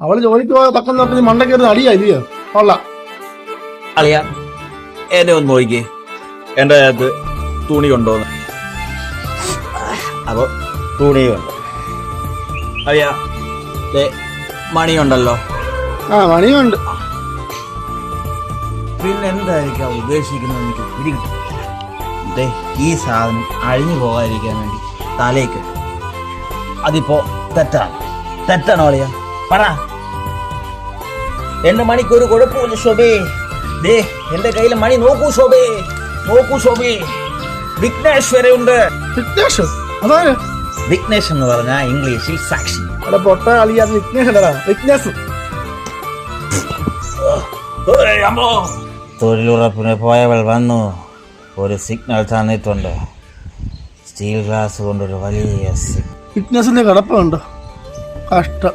അവള് ജോലിക്ക് പോയ തക്കം നോക്കി മണ്ടക്കേറി അടിയായില്ലയോ കൊള്ളാം. അളിയ എന്നെ ഒന്ന് നോക്കിക്കേ, എൻ്റെ അകത്ത് തുണി കൊണ്ടുവന്ന്. അപ്പൊ തുണിയുണ്ട്. അളിയ മണിയുണ്ടല്ലോ. ആ മണിയുണ്ട്. പിന്നെ എന്തായിരിക്കാം ഉദ്ദേശിക്കുന്നത് എനിക്ക് പിടികിട്ടും. ഈ സാധനം അഴിഞ്ഞു പോകാതിരിക്കാൻ വേണ്ടി തലേക്ക് അതിപ്പോ തെറ്റാണോ അളിയ? പറ. എന്റെ മണിക്ക് ഒരു കുഴപ്പമില്ല ശോഭേ. എന്റെ കയ്യിൽ മണി നോക്കൂ ശോഭേ. വിഘ്നേഷ് വരെ ഉണ്ട്. വിഘ്നേഷ് എന്ന് പറഞ്ഞാൽ ഇംഗ്ലീഷിൽ സാക്ഷി. അവിടെ പൊട്ട അളിയ, അത് വിഘ്നേഷ് അല്ലടാ, വിഘ്നേഷ്. തൊഴിലുറപ്പിന് പോയവൾ വന്നു, ഒരു സിഗ്നൽ തന്നിട്ടുണ്ട്. സ്റ്റീൽ ഗ്ലാസ് കൊണ്ടൊരു വലിയ വിഘ്നേഷിന്റെ കിടപ്പുണ്ടോ? കഷ്ടം.